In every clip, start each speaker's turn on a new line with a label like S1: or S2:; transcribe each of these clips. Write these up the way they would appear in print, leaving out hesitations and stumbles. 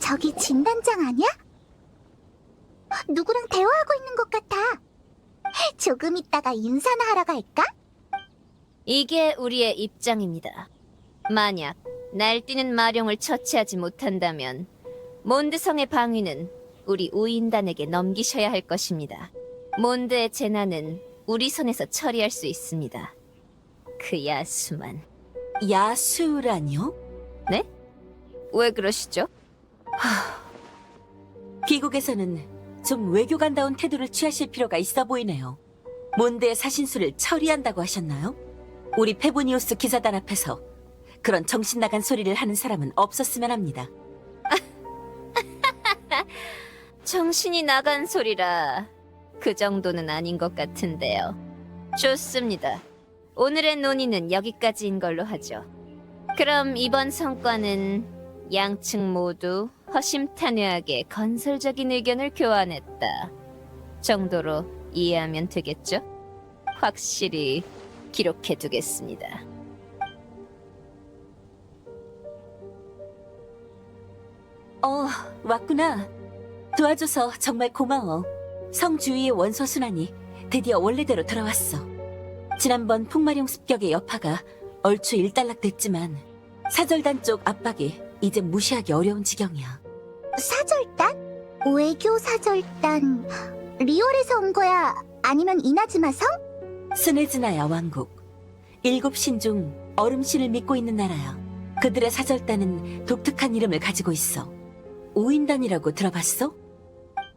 S1: 저기 진단장 아니야? 누구랑 대화하고 있는 것 같아. 조금 있다가 인사나 하러 갈까?
S2: 이게 우리의 입장입니다. 만약 날뛰는 마룡을 처치하지 못한다면 몬드성의 방위는 우리 우인단에게 넘기셔야 할 것입니다. 몬드의 재난은 우리 손에서 처리할 수 있습니다. 그 야수만.
S3: 야수라뇨?
S2: 네? 왜 그러시죠?
S3: 귀국에서는 좀 외교관다운 태도를 취하실 필요가 있어 보이네요. 몬드의 사신수를 처리한다고 하셨나요? 우리 페보니우스 기사단 앞에서 그런 정신 나간 소리를 하는 사람은 없었으면 합니다.
S2: 정신이 나간 소리라 그 정도는 아닌 것 같은데요. 좋습니다. 오늘의 논의는 여기까지인 걸로 하죠. 그럼 이번 성과는 양측 모두 허심탄회하게 건설적인 의견을 교환했다 정도로 이해하면 되겠죠? 확실히 기록해두겠습니다.
S3: 왔구나. 도와줘서 정말 고마워. 성 주위의 원소 순환이 드디어 원래대로 돌아왔어. 지난번 풍마룡 습격의 여파가 얼추 일단락됐지만 사절단 쪽 압박이 이제 무시하기 어려운 지경이야.
S1: 사절단? 외교 사절단. 리월에서 온 거야? 아니면 이나즈마 성?
S3: 스네즈나야 왕국. 7신 중 얼음신을 믿고 있는 나라야. 그들의 사절단은 독특한 이름을 가지고 있어. 우인단이라고 들어봤어?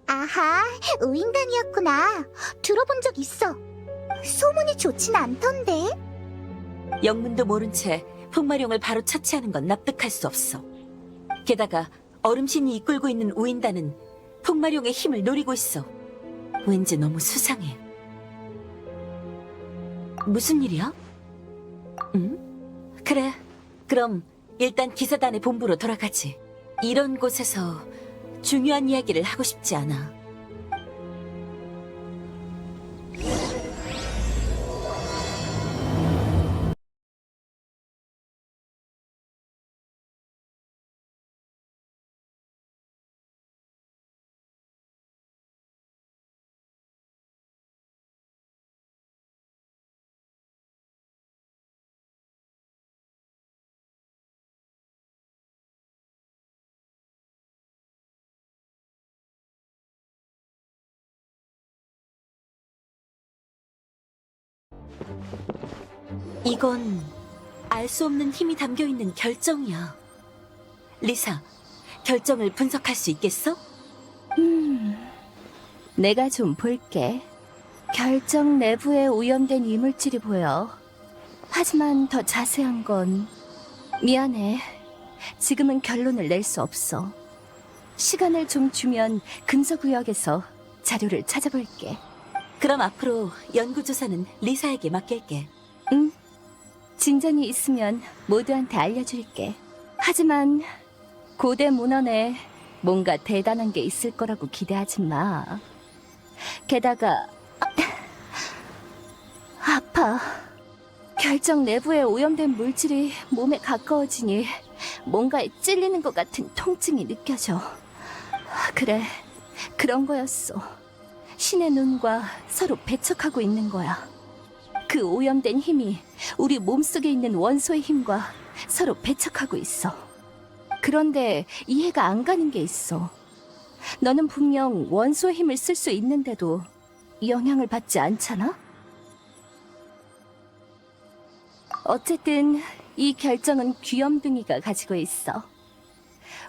S1: 아하, 우인단이었구나. 들어본 적 있어. 소문이 좋진 않던데.
S3: 영문도 모른 채 풍마룡을 바로 처치하는 건 납득할 수 없어. 게다가 얼음신이 이끌고 있는 우인단은 풍마룡의 힘을 노리고 있어. 왠지 너무 수상해. 무슨 일이야? 응? 그래, 그럼 일단 기사단의 본부로 돌아가지. 이런 곳에서 중요한 이야기를 하고 싶지 않아. 이건 알 수 없는 힘이 담겨 있는 결정이야. 리사, 결정을 분석할 수 있겠어?
S4: 내가 좀 볼게. 결정 내부에 오염된 이물질이 보여. 하지만 더 자세한 건 미안해. 지금은 결론을 낼 수 없어. 시간을 좀 주면 근서구역에서 자료를 찾아볼게.
S3: 그럼 앞으로 연구조사는 리사에게 맡길게.
S4: 응. 진전이 있으면 모두한테 알려줄게. 하지만 고대 문헌에 뭔가 대단한 게 있을 거라고 기대하지 마. 게다가 아파. 결정 내부에 오염된 물질이 몸에 가까워지니 뭔가에 찔리는 것 같은 통증이 느껴져. 그래, 그런 거였어. 신의 눈과 서로 배척하고 있는 거야. 그 오염된 힘이 우리 몸속에 있는 원소의 힘과 서로 배척하고 있어. 그런데 이해가 안 가는 게 있어. 너는 분명 원소의 힘을 쓸 수 있는데도 영향을 받지 않잖아? 어쨌든 이 결정은 귀염둥이가 가지고 있어.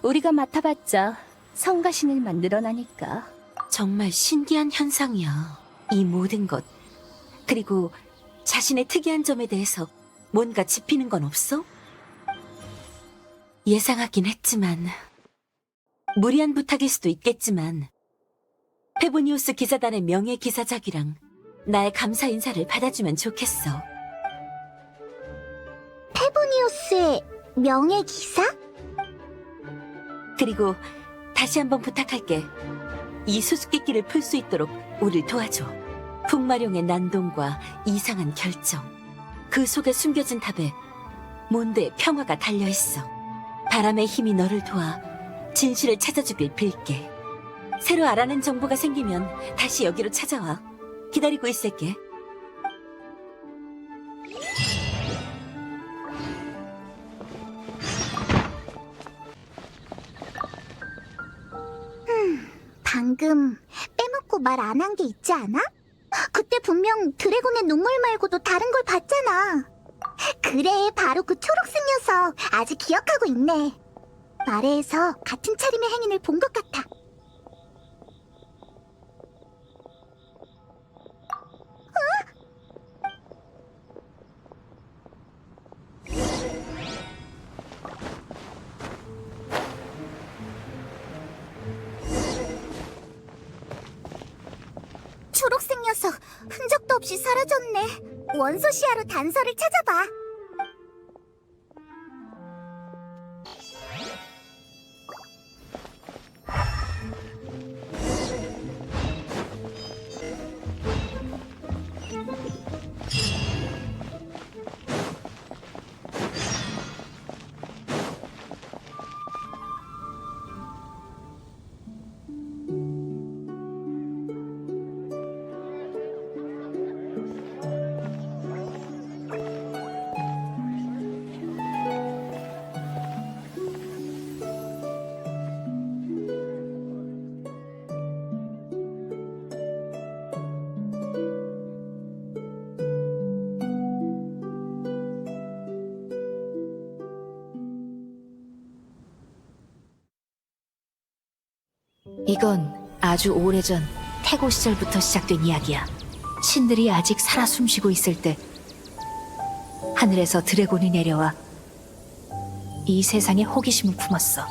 S4: 우리가 맡아봤자 성가신 일만 늘어나니까.
S3: 정말 신기한 현상이야. 이 모든 것. 그리고 자신의 특이한 점에 대해서 뭔가 짚이는 건 없어? 예상하긴 했지만, 무리한 부탁일 수도 있겠지만, 페보니우스 기사단의 명예 기사작이랑 나의 감사 인사를 받아주면 좋겠어.
S1: 페보니우스의 명예기사?
S3: 그리고 다시 한번 부탁할게. 이 수수께끼를 풀 수 있도록 우릴 도와줘. 풍마룡의 난동과 이상한 결정. 그 속에 숨겨진 탑에 몬드의 평화가 달려있어. 바람의 힘이 너를 도와 진실을 찾아주길 빌게. 새로 알아낸 정보가 생기면 다시 여기로 찾아와. 기다리고 있을게.
S1: 방금 빼먹고 말 안 한 게 있지 않아? 그때 분명 드래곤의 눈물 말고도 다른 걸 봤잖아. 그래, 바로 그 초록색 녀석. 아직 기억하고 있네. 마레에서 같은 차림의 행인을 본 것 같아. 초록색 녀석, 흔적도 없이 사라졌네. 원소 시야로 단서를 찾아봐.
S2: 이건 아주 오래전 태고 시절부터 시작된 이야기야. 신들이 아직 살아 숨쉬고 있을 때 하늘에서 드래곤이 내려와 이 세상에 호기심을 품었어.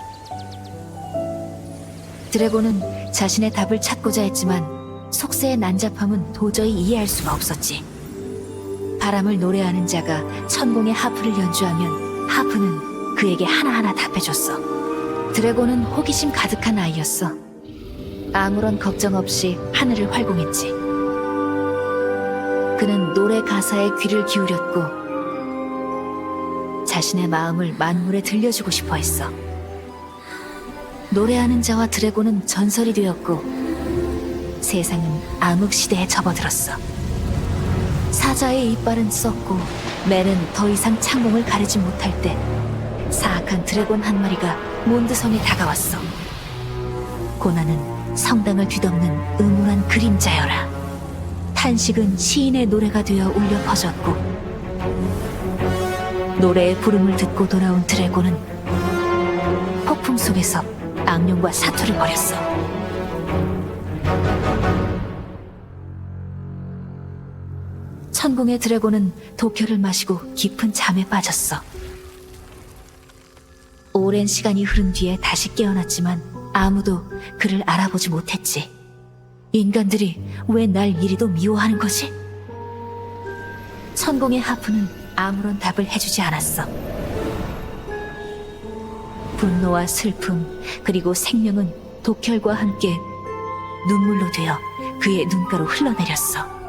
S2: 드래곤은 자신의 답을 찾고자 했지만 속세의 난잡함은 도저히 이해할 수가 없었지. 바람을 노래하는 자가 천공의 하프를 연주하면 하프는 그에게 하나하나 답해줬어. 드래곤은 호기심 가득한 아이였어. 아무런 걱정 없이 하늘을 활공했지. 그는 노래 가사에 귀를 기울였고 자신의 마음을 만물에 들려주고 싶어 했어. 노래하는 자와 드래곤은 전설이 되었고 세상은 암흑시대에 접어들었어. 사자의 이빨은 썩고 매는 더 이상 창공을 가르지 못할 때 사악한 드래곤 한 마리가 몬드성에 다가왔어. 고난은 성당을 뒤덮는 음울한 그림자여라. 탄식은 시인의 노래가 되어 울려 퍼졌고 노래의 부름을 듣고 돌아온 드래곤은 폭풍 속에서 악령과 사투를 벌였어. 천공의 드래곤은 독혈을 마시고 깊은 잠에 빠졌어. 오랜 시간이 흐른 뒤에 다시 깨어났지만 아무도 그를 알아보지 못했지. 인간들이 왜 날 이리도 미워하는 거지? 천공의 하프는 아무런 답을 해주지 않았어. 분노와 슬픔 그리고 생명은 독혈과 함께 눈물로 되어 그의 눈가로 흘러내렸어.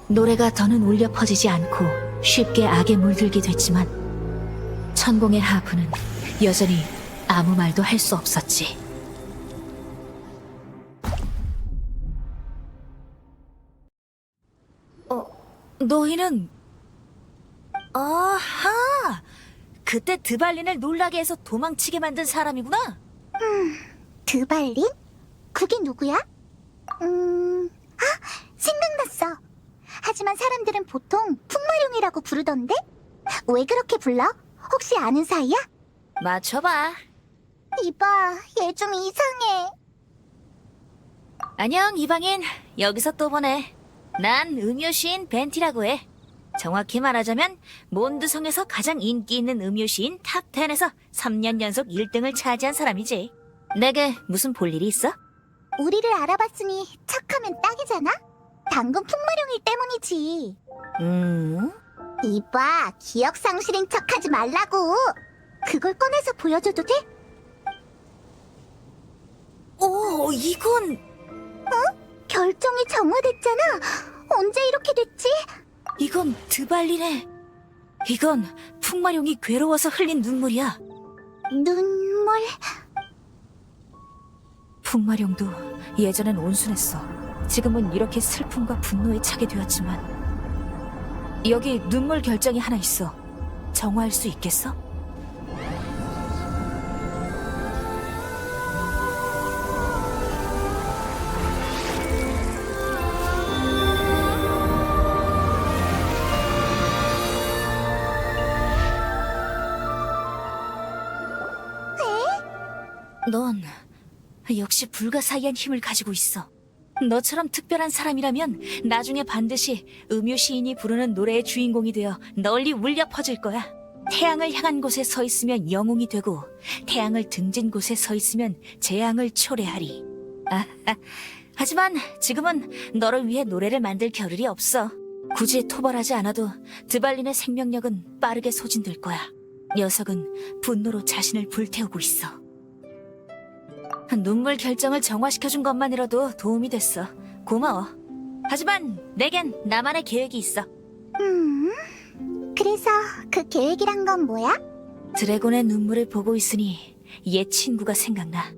S2: 노래가 더는 울려 퍼지지 않고 쉽게 악에 물들게 됐지만 천공의 하프는 여전히 아무 말도 할 수 없었지. 너희는... 아하! 그때 드발린을 놀라게 해서 도망치게 만든 사람이구나?
S1: 드발린? 그게 누구야? 생각났어. 하지만 사람들은 보통 풍마룡이라고 부르던데? 왜 그렇게 불러? 혹시 아는 사이야?
S2: 맞춰봐.
S1: 이봐, 얘 좀 이상해.
S2: 안녕, 이방인. 여기서 또 보네. 난 음요시인 벤티라고 해. 정확히 말하자면 몬드성에서 가장 인기 있는 음요시인 탑10에서 3년 연속 1등을 차지한 사람이지. 내게 무슨 볼 일이 있어?
S1: 우리를 알아봤으니 척하면 딱이잖아? 방금 풍마룡일 때문이지. 이봐, 기억 상실인 척하지 말라고. 그걸 꺼내서 보여줘도 돼?
S2: 오, 이건...
S1: 결정이 정화됐잖아. 언제 이렇게 됐지?
S2: 이건 드발린의... 이건 풍마룡이 괴로워서 흘린 눈물이야.
S1: 눈물? 눈물.
S2: 풍마룡도 예전엔 온순했어. 지금은 이렇게 슬픔과 분노에 차게 되었지만 여기 눈물 결정이 하나 있어. 정화할 수 있겠어? 넌 역시 불가사의한 힘을 가지고 있어. 너처럼 특별한 사람이라면 나중에 반드시 음유 시인이 부르는 노래의 주인공이 되어 널리 울려 퍼질 거야. 태양을 향한 곳에 서 있으면 영웅이 되고 태양을 등진 곳에 서 있으면 재앙을 초래하리. 하지만 지금은 너를 위해 노래를 만들 겨를이 없어. 굳이 토벌하지 않아도 드발린의 생명력은 빠르게 소진될 거야. 녀석은 분노로 자신을 불태우고 있어. 눈물 결정을 정화시켜준 것만이라도 도움이 됐어. 고마워. 하지만 내겐 나만의 계획이 있어.
S1: 그래서 그 계획이란 건 뭐야?
S2: 드래곤의 눈물을 보고 있으니 옛 친구가 생각나.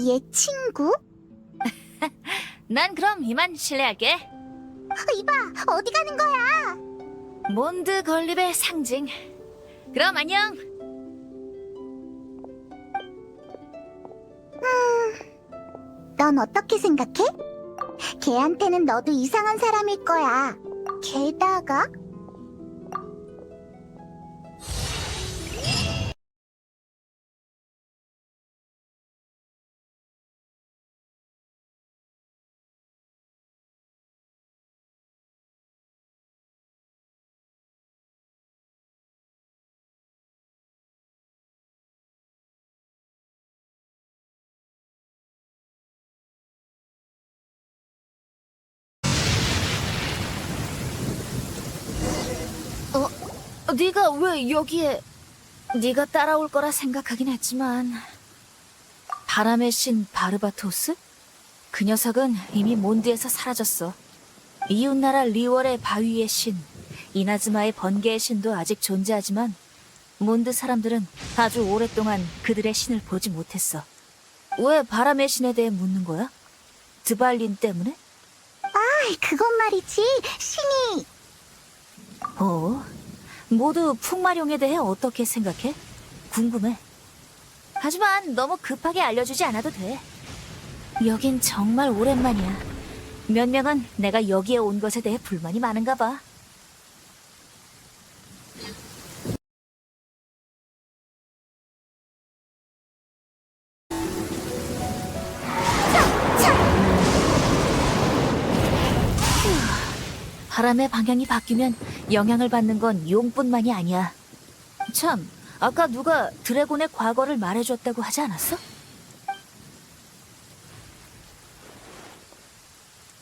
S1: 얘 친구?
S2: 난 그럼 이만 실례할게.
S1: 이봐, 어디 가는 거야?
S2: 몬드 건립의 상징. 그럼 안녕.
S1: 넌 어떻게 생각해? 걔한테는 너도 이상한 사람일 거야. 게다가
S2: 네가 왜 여기에... 네가 따라올 거라 생각하긴 했지만... 바람의 신 바르바토스? 그 녀석은 이미 몬드에서 사라졌어. 이웃나라 리월의 바위의 신, 이나즈마의 번개의 신도 아직 존재하지만 몬드 사람들은 아주 오랫동안 그들의 신을 보지 못했어. 왜 바람의 신에 대해 묻는 거야? 드발린 때문에?
S1: 그건 말이지. 신이
S2: 모두 풍마룡에 대해 어떻게 생각해? 궁금해. 하지만 너무 급하게 알려주지 않아도 돼. 여긴 정말 오랜만이야. 몇 명은 내가 여기에 온 것에 대해 불만이 많은가 봐. 바람의 방향이 바뀌면 영향을 받는 건 용뿐만이 아니야. 참, 아까 누가 드래곤의 과거를 말해줬다고 하지 않았어?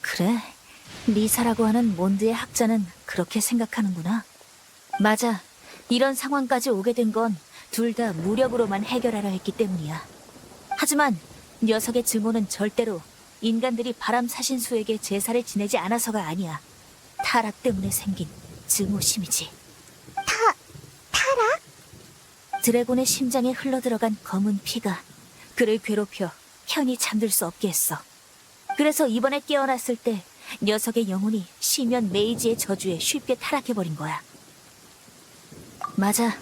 S2: 그래, 리사라고 하는 몬드의 학자는 그렇게 생각하는구나. 맞아, 이런 상황까지 오게 된 건 둘 다 무력으로만 해결하려 했기 때문이야. 하지만 녀석의 증오는 절대로 인간들이 바람 사신수에게 제사를 지내지 않아서가 아니야. 타락 때문에 생긴 증오심이지.
S1: 타락?
S2: 드래곤의 심장에 흘러들어간 검은 피가 그를 괴롭혀 편히 잠들 수 없게 했어. 그래서 이번에 깨어났을 때 녀석의 영혼이 시면 메이지의 저주에 쉽게 타락해버린 거야. 맞아.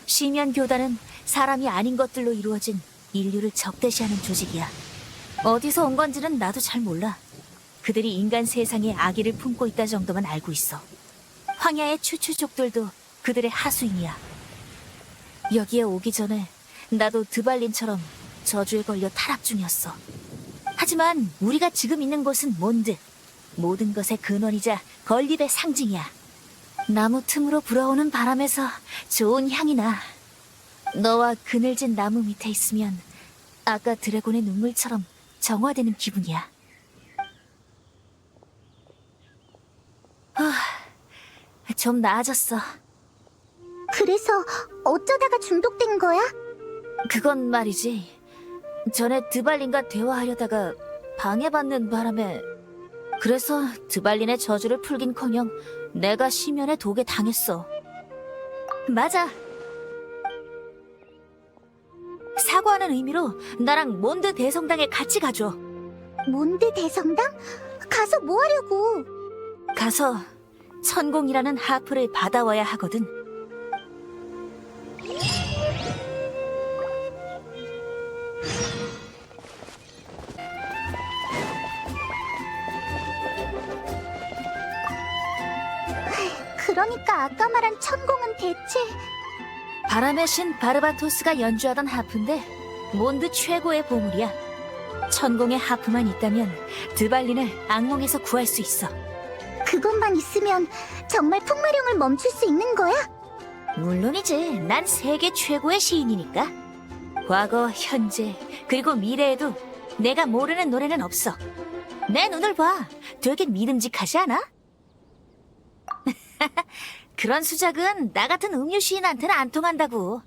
S2: 시면 교단은 사람이 아닌 것들로 이루어진 인류를 적대시하는 조직이야. 어디서 온 건지는 나도 잘 몰라. 그들이 인간 세상에 악의를 품고 있다 정도만 알고 있어. 황야의 추추족들도 그들의 하수인이야. 여기에 오기 전에 나도 드발린처럼 저주에 걸려 타락 중이었어. 하지만 우리가 지금 있는 곳은 몬드. 모든 것의 근원이자 건립의 상징이야. 나무 틈으로 불어오는 바람에서 좋은 향이 나. 너와 그늘진 나무 밑에 있으면 아까 드래곤의 눈물처럼 정화되는 기분이야. 좀 나아졌어.
S1: 그래서 어쩌다가 중독된 거야?
S2: 그건 말이지. 전에 드발린과 대화하려다가 방해받는 바람에 그래서 드발린의 저주를 풀긴커녕 내가 시면의 독에 당했어. 맞아. 사과하는 의미로 나랑 몬드 대성당에 같이 가줘.
S1: 몬드 대성당? 가서 뭐 하려고?
S2: 가서 천공이라는 하프를 받아와야 하거든.
S1: 그러니까 아까 말한 천공은 대체...
S2: 바람의 신 바르바토스가 연주하던 하프인데 몬드 최고의 보물이야. 천공의 하프만 있다면 드발린을 악몽에서 구할 수 있어.
S1: 그것만 있으면 정말 풍마룡을 멈출 수 있는 거야?
S2: 물론이지. 난 세계 최고의 시인이니까. 과거, 현재, 그리고 미래에도 내가 모르는 노래는 없어. 내 눈을 봐. 되게 믿음직하지 않아? 그런 수작은 나 같은 음유 시인한테는 안 통한다고.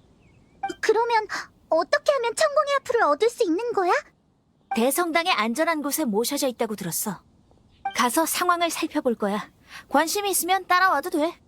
S1: 그러면 어떻게 하면 천공의 하프를 얻을 수 있는 거야?
S2: 대성당의 안전한 곳에 모셔져 있다고 들었어. 가서 상황을 살펴볼 거야. 관심이 있으면 따라와도 돼.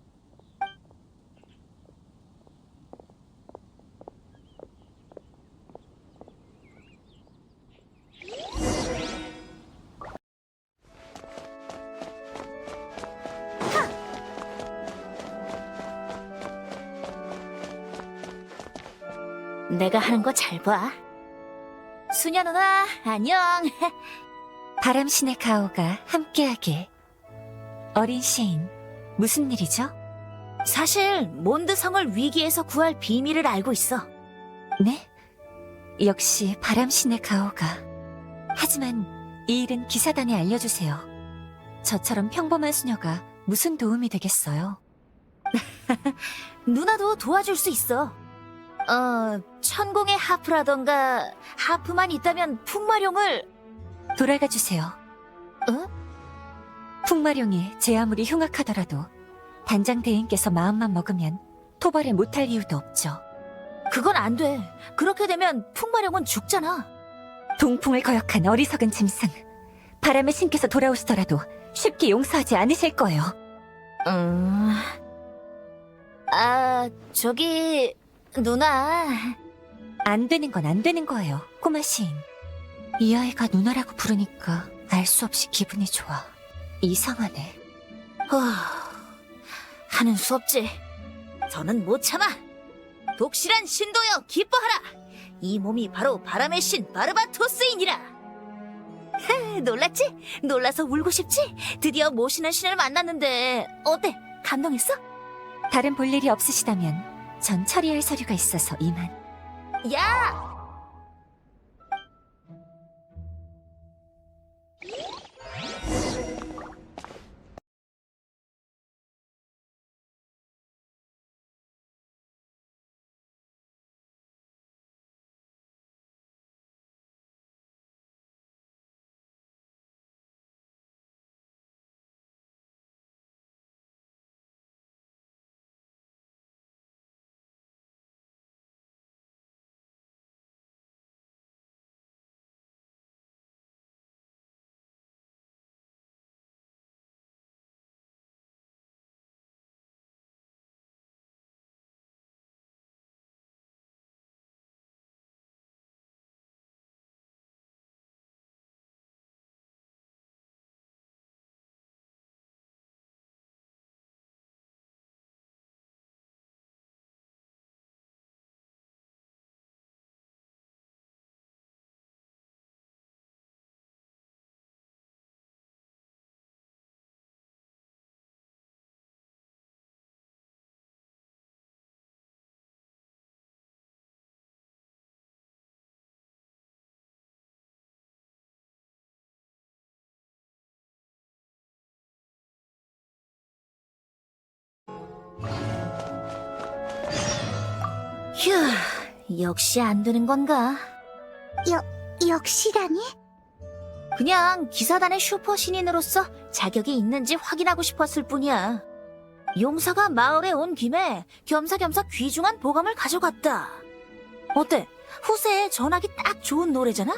S2: 내가 하는 거 잘 봐. 수녀 누나, 안녕.
S3: 바람신의 가오가 함께하길. 어린 시인, 무슨 일이죠?
S2: 사실 몬드 성을 위기에서 구할 비밀을 알고 있어.
S3: 네? 역시 바람신의 가오가. 하지만 이 일은 기사단에 알려주세요. 저처럼 평범한 수녀가 무슨 도움이 되겠어요?
S2: 누나도 도와줄 수 있어. 천공의 하프라던가 하프만 있다면 풍마룡을...
S3: 돌아가 주세요. 풍마룡이 제 아무리 흉악하더라도 단장 대인께서 마음만 먹으면 토벌을 못할 이유도 없죠.
S2: 그건 안 돼. 그렇게 되면 풍마룡은 죽잖아.
S3: 동풍을 거역한 어리석은 짐승. 바람의 신께서 돌아오시더라도 쉽게 용서하지 않으실 거예요.
S2: 저기... 누나...
S3: 안 되는 건 안 되는 거예요, 꼬마 시인. 이 아이가 누나라고 부르니까 알 수 없이 기분이 좋아. 이상하네.
S2: 하는 수 없지. 저는 못 참아. 독실한 신도여 기뻐하라. 이 몸이 바로 바람의 신 바르바토스이니라. 놀랐지? 놀라서 울고 싶지? 드디어 모시는 신을 만났는데 어때? 감동했어?
S3: 다른 볼 일이 없으시다면 전 처리할 서류가 있어서 이만.
S2: 야! 휴, 역시 안 되는 건가?
S1: 역시라니?
S2: 그냥 기사단의 슈퍼 신인으로서 자격이 있는지 확인하고 싶었을 뿐이야. 용사가 마을에 온 김에 겸사겸사 귀중한 보감을 가져갔다. 어때? 후세에 전하기 딱 좋은 노래잖아?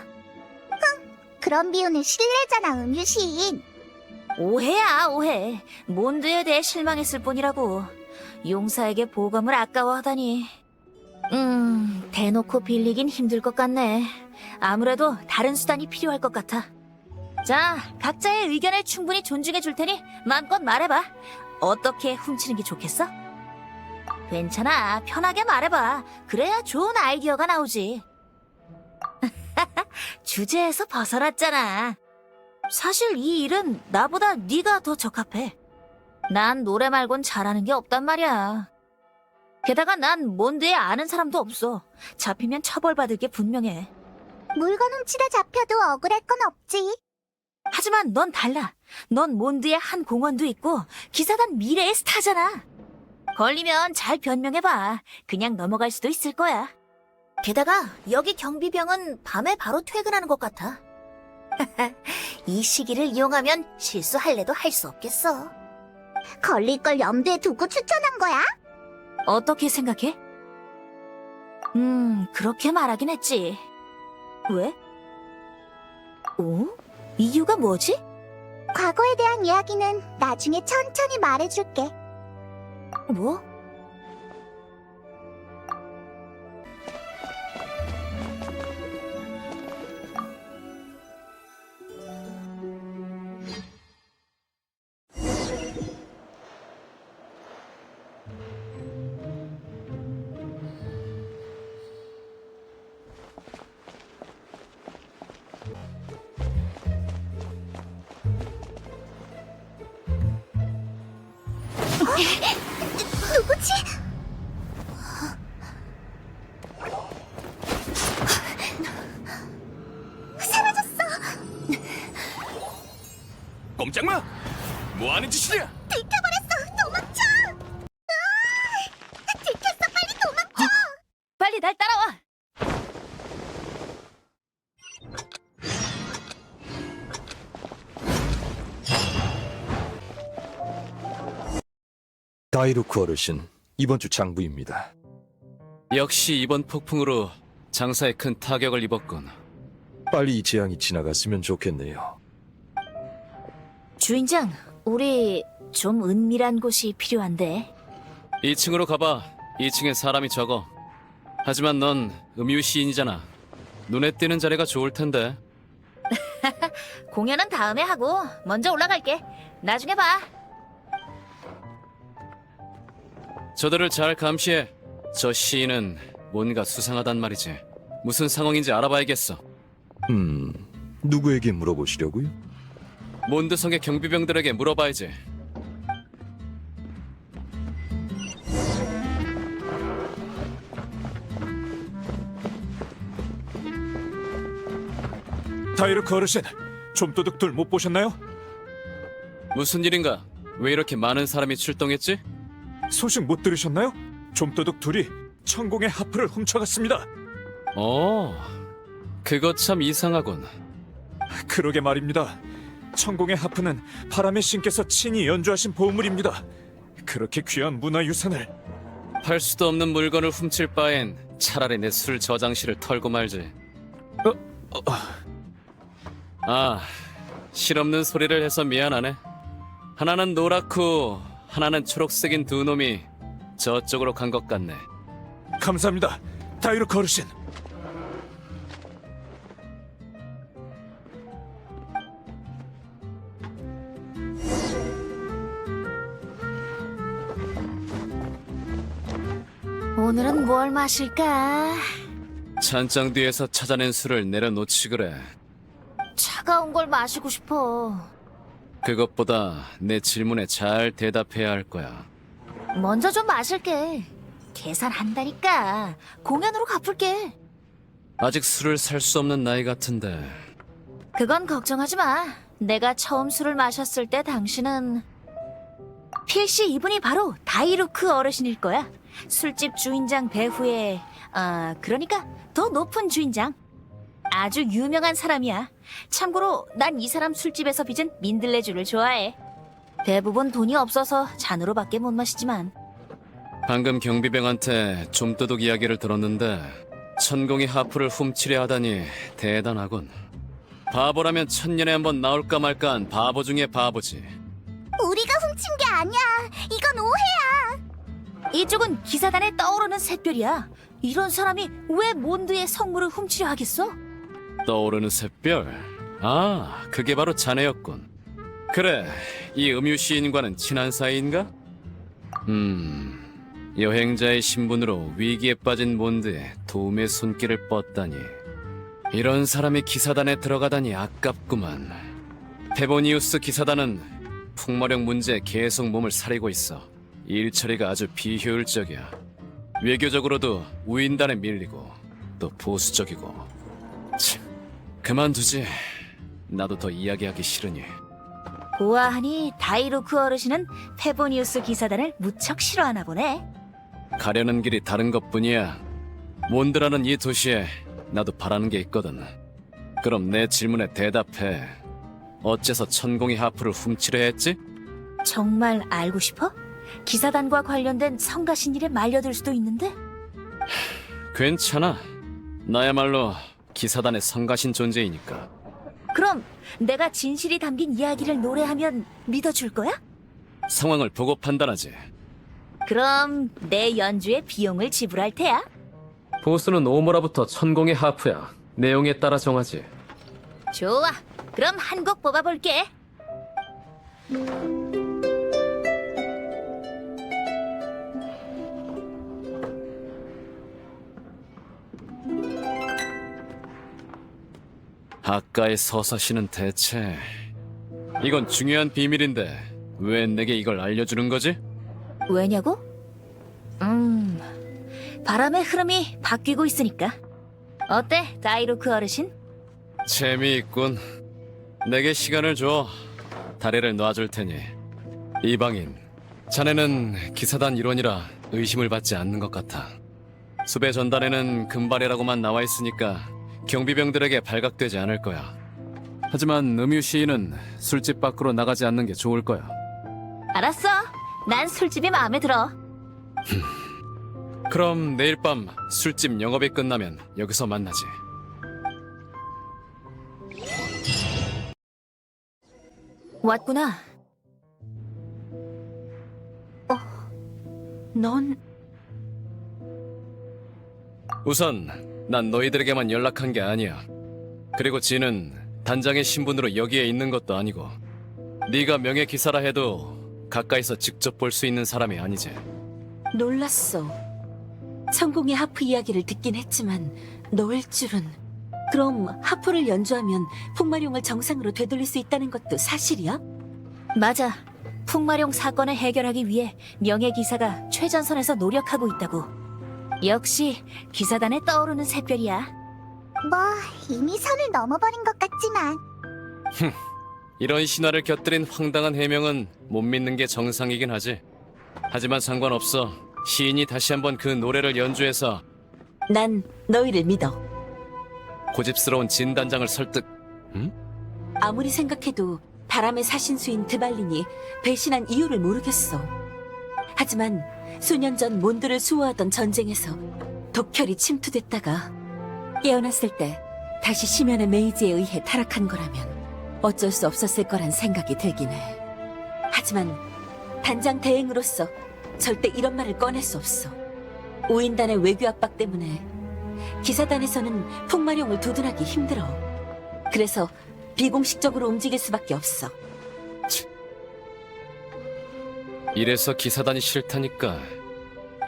S1: 그런 비유는 실례잖아, 음유시인.
S2: 오해야, 오해. 몬드에 대해 실망했을 뿐이라고. 용사에게 보감을 아까워하다니. 대놓고 빌리긴 힘들 것 같네. 아무래도 다른 수단이 필요할 것 같아. 자, 각자의 의견을 충분히 존중해 줄 테니 마음껏 말해봐. 어떻게 훔치는 게 좋겠어? 괜찮아, 편하게 말해봐. 그래야 좋은 아이디어가 나오지. 주제에서 벗어났잖아. 사실 이 일은 나보다 네가 더 적합해. 난 노래 말곤 잘하는 게 없단 말이야. 게다가 난 몬드에 아는 사람도 없어. 잡히면 처벌받을 게 분명해.
S1: 물건 훔치다 잡혀도 억울할 건 없지.
S2: 하지만 넌 달라. 넌 몬드에 한 공원도 있고 기사단 미래의 스타잖아. 걸리면 잘 변명해봐. 그냥 넘어갈 수도 있을 거야. 게다가 여기 경비병은 밤에 바로 퇴근하는 것 같아. 이 시기를 이용하면 실수할래도 할 수 없겠어.
S1: 걸릴 걸 염두에 두고 추천한 거야?
S2: 어떻게 생각해? 그렇게 말하긴 했지. 왜? 이유가 뭐지?
S1: 과거에 대한 이야기는 나중에 천천히 말해줄게.
S2: 뭐?
S1: 누구지?
S5: 꼼짝마! 뭐하는 짓이냐?
S1: 들켜버렸어! 도망쳐! 들켰어! 빨리 도망쳐!
S2: 빨리 날 따라와!
S6: 다이루크 어르신, 이번 주 장부입니다.
S5: 역시 이번 폭풍으로 장사에 큰 타격을 입었군.
S6: 빨리 이 재앙이 지나갔으면 좋겠네요.
S2: 주인장, 우리 좀 은밀한 곳이 필요한데.
S5: 2층으로 가봐. 2층에 사람이 적어. 하지만 넌 음유 시인이잖아. 눈에 띄는 자리가 좋을 텐데.
S2: 공연은 다음에 하고 먼저 올라갈게. 나중에 봐.
S5: 저들을 잘 감시해. 저 시인은 뭔가 수상하단 말이지. 무슨 상황인지 알아봐야겠어.
S6: 누구에게 물어보시려고요?
S5: 몬드성의 경비병들에게 물어봐야지.
S7: 다이루크 어르신, 좀도둑들 못 보셨나요?
S5: 무슨 일인가? 왜 이렇게 많은 사람이 출동했지?
S7: 소식 못 들으셨나요? 좀도둑 둘이 천공의 하프를 훔쳐갔습니다.
S5: 그거 참 이상하군.
S7: 그러게 말입니다. 천공의 하프는 바람의 신께서 친히 연주하신 보물입니다. 그렇게 귀한 문화유산을
S5: 팔 수도 없는 물건을 훔칠 바엔 차라리 내 술 저장실을 털고 말지. 실없는 소리를 해서 미안하네. 하나는 노랗고 하나는 초록색인 두 놈이 저쪽으로 간 것 같네.
S7: 감사합니다. 다이루크 어르신.
S2: 오늘은 뭘 마실까?
S5: 찬장 뒤에서 찾아낸 술을 내려놓지 그래.
S2: 차가운 걸 마시고 싶어.
S5: 그것보다 내 질문에 잘 대답해야 할 거야.
S2: 먼저 좀 마실게. 계산한다니까. 공연으로 갚을게.
S5: 아직 술을 살 수 없는 나이 같은데.
S2: 그건 걱정하지 마. 내가 처음 술을 마셨을 때 당신은 필시 이분이 바로 다이루크 어르신일 거야. 술집 주인장 배후에 그러니까 더 높은 주인장. 아주 유명한 사람이야. 참고로 난 이 사람 술집에서 빚은 민들레주를 좋아해. 대부분 돈이 없어서 잔으로밖에 못 마시지만.
S5: 방금 경비병한테 좀도둑 이야기를 들었는데 천공이 하프를 훔치려 하다니 대단하군. 바보라면 천년에 한 번 나올까 말까한 바보 중에 바보지.
S1: 우리가 훔친 게 아니야. 이건 오해야.
S2: 이쪽은 기사단에 떠오르는 샛별이야. 이런 사람이 왜 몬드의 성물을 훔치려 하겠어?
S5: 떠오르는 샛별. 아, 그게 바로 자네였군. 그래, 이 음유 시인과는 친한 사이인가? 여행자의 신분으로 위기에 빠진 몬드에 도움의 손길을 뻗다니. 이런 사람이 기사단에 들어가다니 아깝구만. 페보니우스 기사단은 풍마력 문제에 계속 몸을 사리고 있어. 일 처리가 아주 비효율적이야. 외교적으로도 우인단에 밀리고 또 보수적이고. 참, 그만두지. 나도 더 이야기하기 싫으니.
S2: 보아하니 다이로크 어르신은 페보니우스 기사단을 무척 싫어하나 보네.
S5: 가려는 길이 다른 것뿐이야. 몬드라는 이 도시에 나도 바라는 게 있거든. 그럼 내 질문에 대답해. 어째서 천공이 하프를 훔치려 했지?
S2: 정말 알고 싶어? 기사단과 관련된 성가신 일에 말려들 수도 있는데?
S5: 괜찮아. 나야말로 기사단의 성가신 존재이니까.
S2: 그럼 내가 진실이 담긴 이야기를 노래하면 믿어줄 거야?
S5: 상황을 보고 판단하지.
S2: 그럼 내 연주에 비용을 지불할 테야.
S5: 보스는 오모라부터 천공의 하프야. 내용에 따라 정하지.
S2: 좋아. 그럼 한 곡 뽑아볼게.
S5: 아까의 서사시는 대체... 이건 중요한 비밀인데 왜 내게 이걸 알려주는 거지?
S2: 왜냐고? 바람의 흐름이 바뀌고 있으니까. 어때, 다이로크 어르신?
S5: 재미있군. 내게 시간을 줘. 다리를 놔줄 테니. 이방인, 자네는 기사단 일원이라 의심을 받지 않는 것 같아. 수배 전단에는 금발이라고만 나와 있으니까 경비병들에게 발각되지 않을 거야. 하지만 음유 시인은 술집 밖으로 나가지 않는 게 좋을 거야.
S2: 알았어. 난 술집이 마음에 들어.
S5: 그럼 내일 밤 술집 영업이 끝나면 여기서 만나지.
S2: 왔구나.
S3: 넌
S5: 우선 난 너희들에게만 연락한 게 아니야. 그리고 지는 단장의 신분으로 여기에 있는 것도 아니고 네가 명예기사라 해도 가까이서 직접 볼 수 있는 사람이 아니지.
S3: 놀랐어. 천공의 하프 이야기를 듣긴 했지만 너일 줄은. 그럼 하프를 연주하면 풍마룡을 정상으로 되돌릴 수 있다는 것도 사실이야?
S2: 맞아. 풍마룡 사건을 해결하기 위해 명예기사가 최전선에서 노력하고 있다고. 역시 기사단에 떠오르는 샛별이야.
S1: 뭐 이미 선을 넘어버린 것 같지만
S5: 이런 신화를 곁들인 황당한 해명은 못 믿는 게 정상이긴 하지. 하지만 상관없어. 시인이 다시 한번 그 노래를 연주해서
S3: 난 너희를 믿어.
S5: 고집스러운 진 단장을 설득...
S3: 아무리 생각해도 바람의 사신수인 드발린이 배신한 이유를 모르겠어. 하지만 수년 전 몬드를 수호하던 전쟁에서 독혈이 침투됐다가 깨어났을 때 다시 심연의 메이지에 의해 타락한 거라면 어쩔 수 없었을 거란 생각이 들긴 해. 하지만 단장 대행으로서 절대 이런 말을 꺼낼 수 없어. 오인단의 외교 압박 때문에 기사단에서는 풍마룡을 두둔하기 힘들어. 그래서 비공식적으로 움직일 수밖에 없어.
S5: 이래서 기사단이 싫다니까.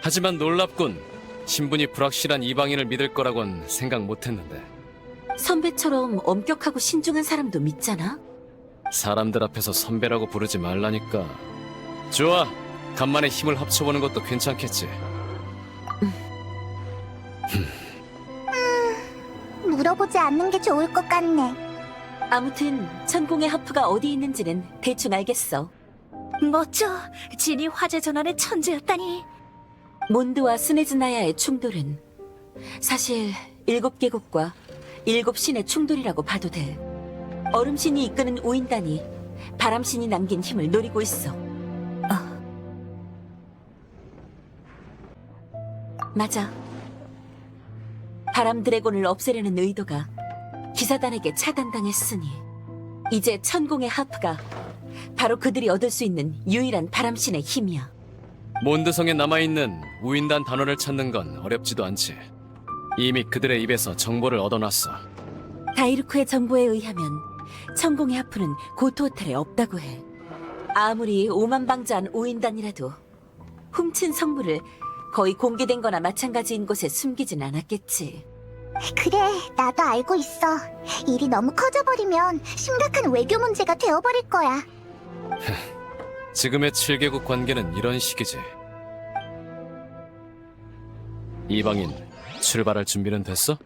S5: 하지만 놀랍군. 신분이 불확실한 이방인을 믿을 거라곤 생각 못했는데.
S3: 선배처럼 엄격하고 신중한 사람도 믿잖아?
S5: 사람들 앞에서 선배라고 부르지 말라니까. 좋아. 간만에 힘을 합쳐보는 것도 괜찮겠지.
S1: 물어보지 않는 게 좋을 것 같네.
S3: 아무튼 천공의 하프가 어디 있는지는 대충 알겠어.
S2: 멋져. 진이 화재 전환의 천재였다니.
S3: 몬드와 스네즈나야의 충돌은 사실 7개국과 7신의 충돌이라고 봐도 돼. 얼음신이 이끄는 우인단이 바람신이 남긴 힘을 노리고 있어. 맞아. 바람 드래곤을 없애려는 의도가 기사단에게 차단당했으니 이제 천공의 하프가 바로 그들이 얻을 수 있는 유일한 바람신의 힘이야.
S5: 몬드성에 남아있는 우인단 단원을 찾는 건 어렵지도 않지. 이미 그들의 입에서 정보를 얻어놨어.
S3: 다이루크의 정보에 의하면 천공의 하프는 고토 호텔에 없다고 해. 아무리 오만방자한 오인단이라도 훔친 성물을 거의 공개된 거나 마찬가지인 곳에 숨기진 않았겠지.
S1: 그래, 나도 알고 있어. 일이 너무 커져버리면 심각한 외교 문제가 되어버릴 거야.
S5: 지금의 7개국 관계는 이런 식이지. 이방인, 출발할 준비는 됐어?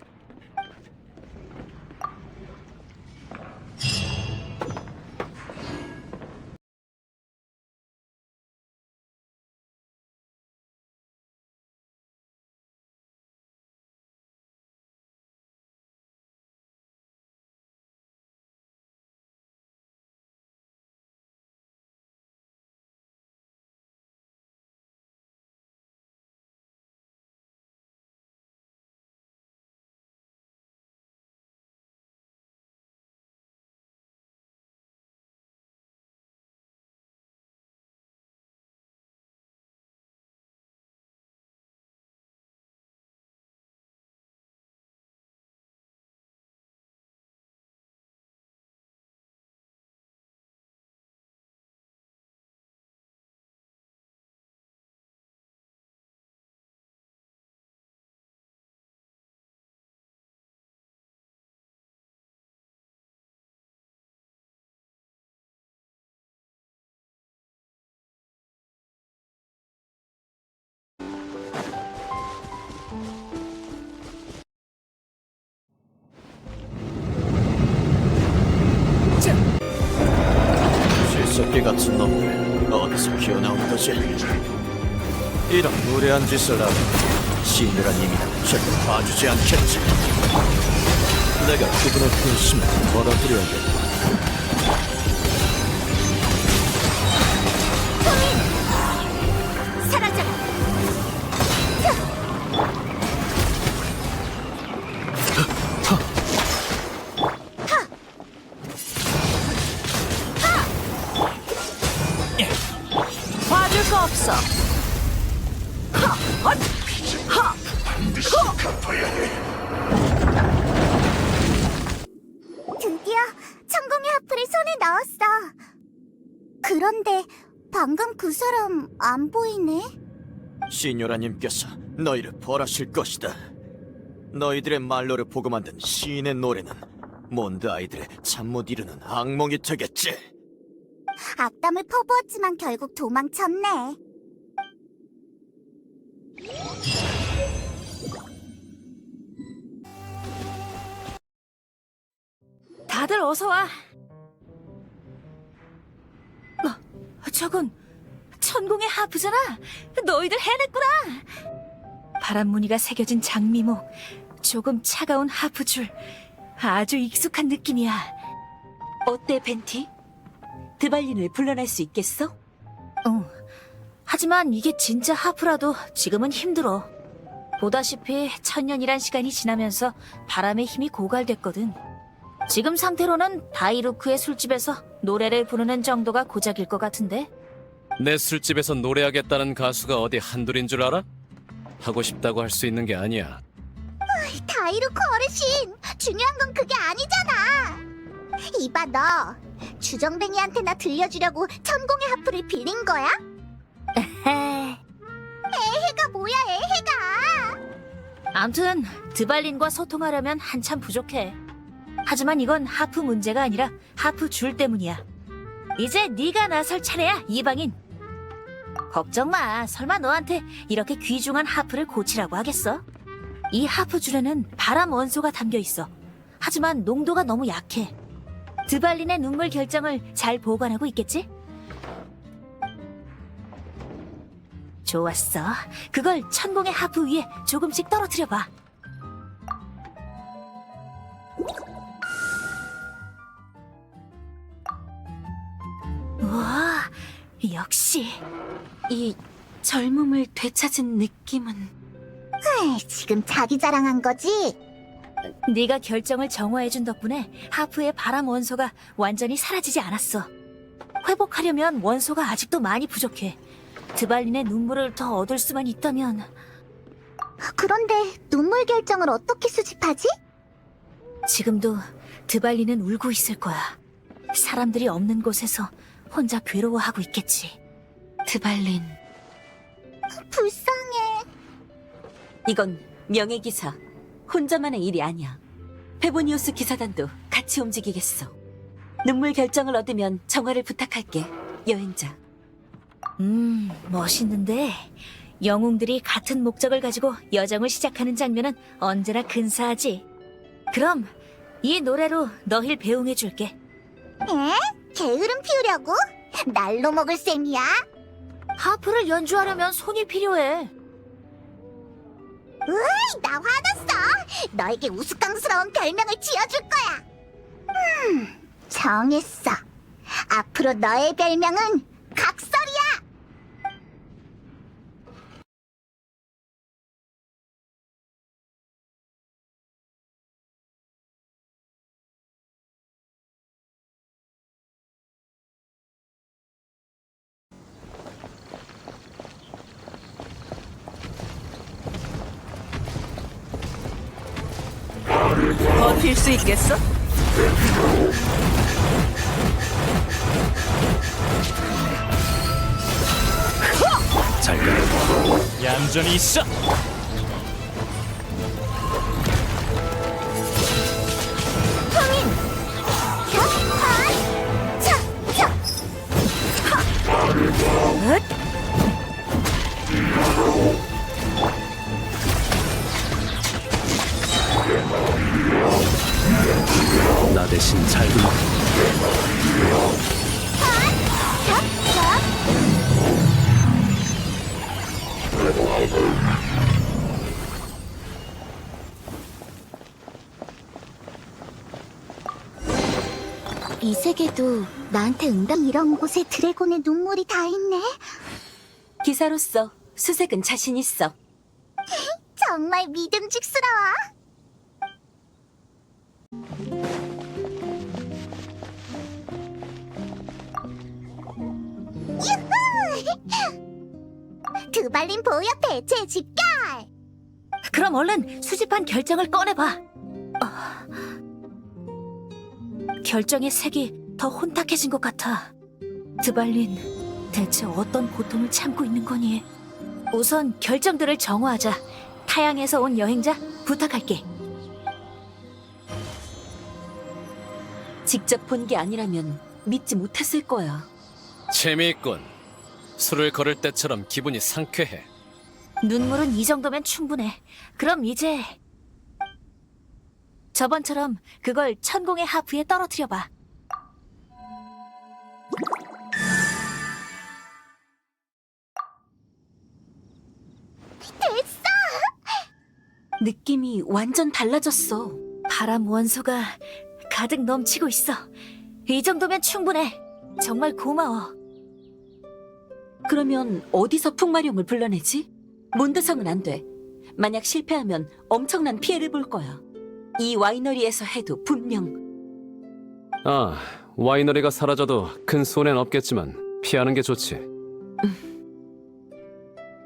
S8: 실속기 같은 놈들 어디서 기어나온 거지? 이런 무례한 짓을 하면 시인이란 이미는 절대 봐주지 않겠지. 내가 그분의 근심을 벌어들여야겠다.
S1: 사라져라!
S2: 봐줄 거 없어.
S1: 드디어 천공의 하프를 손에 넣었어. 그런데 방금 그 사람 안 보이네?
S8: 시녀라님께서 너희를 벌하실 것이다. 너희들의 말로를 보고 만든 시인의 노래는 몬드 아이들의 잠 못 이루는 악몽이 되겠지.
S1: 악담을 퍼부었지만 결국 도망쳤네.
S2: 다들 어서 와. 저건 천공의 하프잖아. 너희들 해냈구나. 바람 무늬가 새겨진 장미목, 조금 차가운 하프줄. 아주 익숙한 느낌이야.
S3: 어때, 벤티? 드발린을 불러낼 수 있겠어?
S2: 하지만 이게 진짜 하프라도 지금은 힘들어. 보다시피 1000년이란 시간이 지나면서 바람의 힘이 고갈됐거든. 지금 상태로는 다이루크의 술집에서 노래를 부르는 정도가 고작일 것 같은데?
S5: 내 술집에서 노래하겠다는 가수가 어디 한둘인 줄 알아? 하고 싶다고 할 수 있는 게 아니야.
S1: 다이루코 어르신, 중요한 건 그게 아니잖아. 이봐 너, 주정뱅이한테나 들려주려고 천공의 하프를 빌린 거야? 애해가 뭐야 애해가.
S2: 암튼 드발린과 소통하려면 한참 부족해. 하지만 이건 하프 문제가 아니라 하프 줄 때문이야. 이제 네가 나설 차례야, 이방인. 걱정 마. 설마 너한테 이렇게 귀중한 하프를 고치라고 하겠어? 이 하프 줄에는 바람 원소가 담겨 있어. 하지만 농도가 너무 약해. 드발린의 눈물 결정을 잘 보관하고 있겠지? 좋았어. 그걸 천공의 하프 위에 조금씩 떨어뜨려봐. 우와, 역시.
S3: 이 젊음을 되찾은 느낌은...
S1: 지금 자기 자랑한 거지?
S2: 네가 결정을 정화해준 덕분에 하프의 바람 원소가 완전히 사라지지 않았어. 회복하려면 원소가 아직도 많이 부족해. 드발린의 눈물을 더 얻을 수만 있다면.
S1: 그런데 눈물 결정을 어떻게 수집하지?
S2: 지금도 드발린은 울고 있을 거야. 사람들이 없는 곳에서 혼자 괴로워하고 있겠지.
S3: 드발린,
S1: 불쌍해.
S3: 이건 명예기사. 혼자만의 일이 아니야. 페보니우스 기사단도 같이 움직이겠어. 눈물 결정을 얻으면 정화를 부탁할게, 여행자.
S2: 멋있는데 영웅들이 같은 목적을 가지고 여정을 시작하는 장면은 언제나 근사하지. 그럼 이 노래로 너힐 배웅해줄게.
S1: 에? 게으름 피우려고? 날로 먹을 셈이야?
S2: 하프를 연주하려면 손이 필요해.
S1: 나 화났어. 너에게 우스꽝스러운 별명을 지어줄 거야. 정했어. 앞으로 너의 별명은 각설이야.
S2: 버틸 수 있겠어?
S5: 잘 가. 얌전히 있어. 나 대신 잘 들어.
S1: 이 세계도 나한테 응답. 이런 곳에 드래곤의 눈물이 다 있네.
S3: 기사로서 수색은 자신 있어.
S1: 정말 믿음직스러워. 유후! 드발린 보여 대체 집결.
S2: 그럼 얼른 수집한 결정을 꺼내봐. 결정의 색이 더 혼탁해진 것 같아. 드발린, 대체 어떤 고통을 참고 있는 거니? 우선 결정들을 정화하자. 타양에서 온 여행자 부탁할게.
S3: 직접 본 게 아니라면 믿지 못했을 거야.
S5: 재미있군. 술을 걸을 때처럼 기분이 상쾌해.
S2: 눈물은 이 정도면 충분해. 그럼 이제 저번처럼 그걸 천공의 하프에 떨어뜨려봐.
S1: 됐어.
S3: 느낌이 완전 달라졌어.
S2: 바람 원소가 가득 넘치고 있어. 이 정도면 충분해. 정말 고마워.
S3: 그러면 어디서 풍마룡을 불러내지? 몬드성은 안 돼. 만약 실패하면 엄청난 피해를 볼 거야. 이 와이너리에서 해도 분명.
S5: 아, 와이너리가 사라져도 큰 손해는 없겠지만 피하는 게 좋지.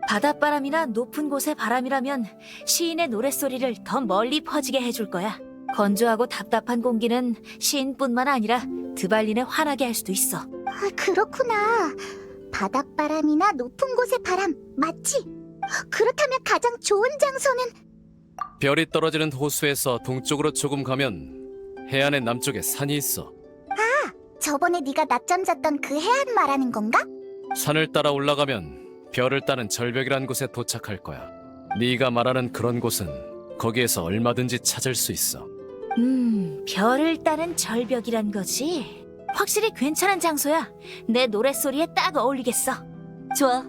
S2: 바닷바람이나 높은 곳의 바람이라면 시인의 노랫소리를 더 멀리 퍼지게 해줄 거야. 건조하고 답답한 공기는 시인뿐만 아니라 드발린을 화나게 할 수도 있어.
S1: 그렇구나. 바닷바람이나 높은 곳의 바람 맞지? 그렇다면 가장 좋은 장소는
S5: 별이 떨어지는 호수에서 동쪽으로 조금 가면 해안의 남쪽에 산이 있어.
S1: 저번에 네가 낮잠 잤던 그 해안 말하는 건가?
S5: 산을 따라 올라가면 별을 따는 절벽이란 곳에 도착할 거야. 네가 말하는 그런 곳은 거기에서 얼마든지 찾을 수 있어.
S2: 별을 따는 절벽이란 거지? 확실히 괜찮은 장소야. 내 노랫소리에 딱 어울리겠어.
S3: 좋아.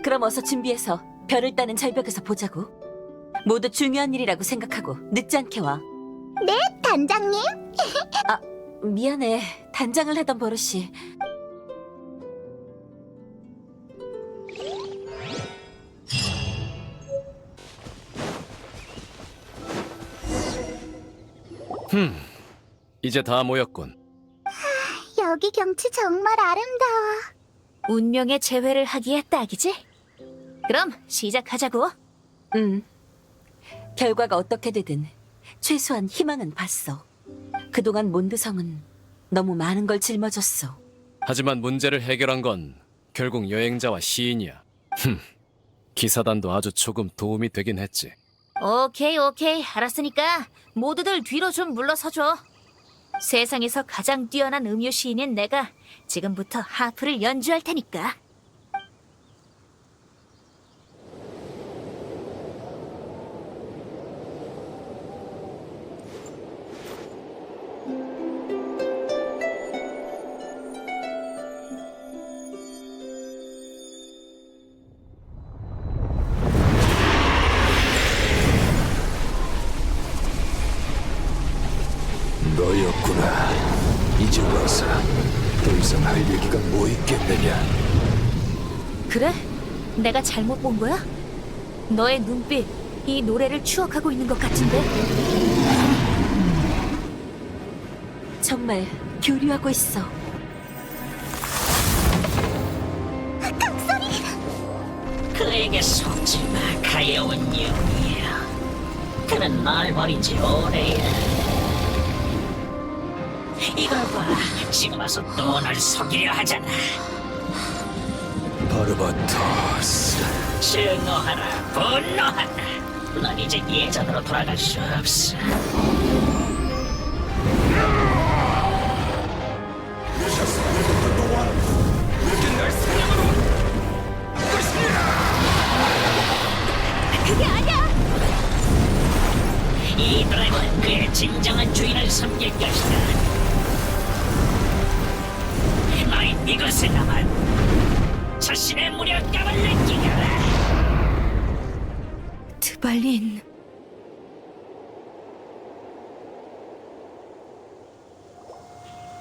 S3: 그럼 어서 준비해서 별을 따는 절벽에서 보자고. 모두 중요한 일이라고 생각하고 늦지 않게 와.
S1: 단장님?
S3: 미안해. 단장을 하던 버릇이.
S5: 이제 다 모였군.
S1: 여기 경치 정말 아름다워.
S2: 운명의 재회를 하기에 딱이지? 그럼 시작하자고.
S3: 결과가 어떻게 되든 최소한 희망은 봤어. 그동안 몬드성은 너무 많은 걸 짊어졌어.
S5: 하지만 문제를 해결한 건 결국 여행자와 시인이야. 기사단도 아주 조금 도움이 되긴 했지.
S2: 오케이, 알았으니까 모두들 뒤로 좀 물러서줘. 세상에서 가장 뛰어난 음유 시인인 내가 지금부터 하프를 연주할 테니까.
S6: 너였구나. 이제 와서 더 이상 할 얘기가 뭐 있겠느냐.
S2: 그래? 내가 잘못 본 거야? 너의 눈빛, 이 노래를 추억하고 있는 것 같은데?
S3: 정말 교류하고 있어.
S9: 그에게 속지 마, 가여운 영이야. 그는 날 버린 지 오래야. 이걸 봐, 지금 와서 또 날 속이려 하잖아.
S6: 바르바토스.
S9: 증오하라, 분노하라. 넌 이제 예전으로 돌아갈 수 없어.
S1: 그게 아니야!
S9: 이 드래곤은 그의 진정한 주인을 섬길 것이다. 너희 이것에나만 자신의 무력감을 느끼거라.
S2: 드발린.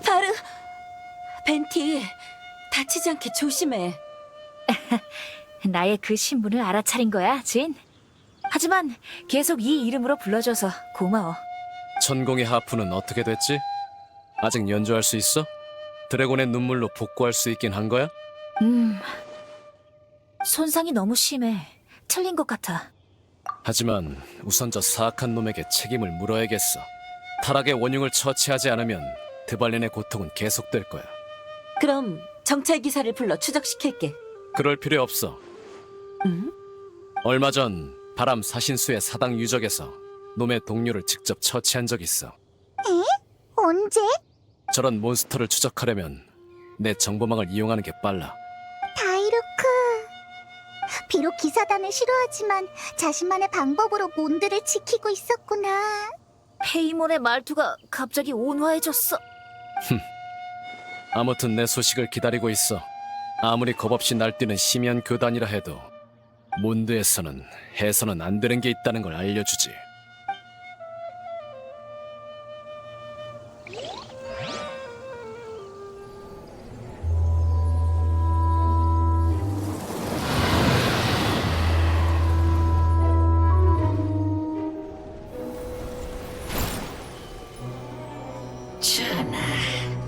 S3: 바르! 벤티, 다치지 않게 조심해.
S2: 나의 그 신분을 알아차린 거야, 진. 하지만 계속 이 이름으로 불러줘서 고마워.
S5: 천공의 하프는 어떻게 됐지? 아직 연주할 수 있어? 드래곤의 눈물로 복구할 수 있긴 한 거야?
S2: 손상이 너무 심해. 틀린 것 같아.
S5: 하지만 우선 저 사악한 놈에게 책임을 물어야겠어. 타락의 원흉을 처치하지 않으면 드발린의 고통은 계속될 거야.
S3: 그럼 정찰 기사를 불러 추적시킬게.
S5: 그럴 필요 없어. 얼마 전 바람 사신수의 사당 유적에서 놈의 동료를 직접 처치한 적 있어.
S1: 언제?
S5: 저런 몬스터를 추적하려면 내 정보망을 이용하는 게 빨라.
S1: 다이루크. 비록 기사단을 싫어하지만 자신만의 방법으로 몬드를 지키고 있었구나.
S2: 페이몬의 말투가 갑자기 온화해졌어.
S5: 아무튼 내 소식을 기다리고 있어. 아무리 겁없이 날뛰는 심연 교단이라 해도 몬드에서는 해서는 안 되는 게 있다는 걸 알려주지.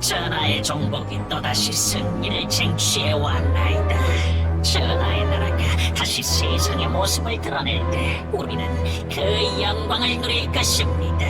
S9: 전하의 종복이 또다시 승리를 쟁취해 왔나이다. 전하의 나라가 다시 세상의 모습을 드러낼 때 우리는 그 영광을 누릴 것입니다.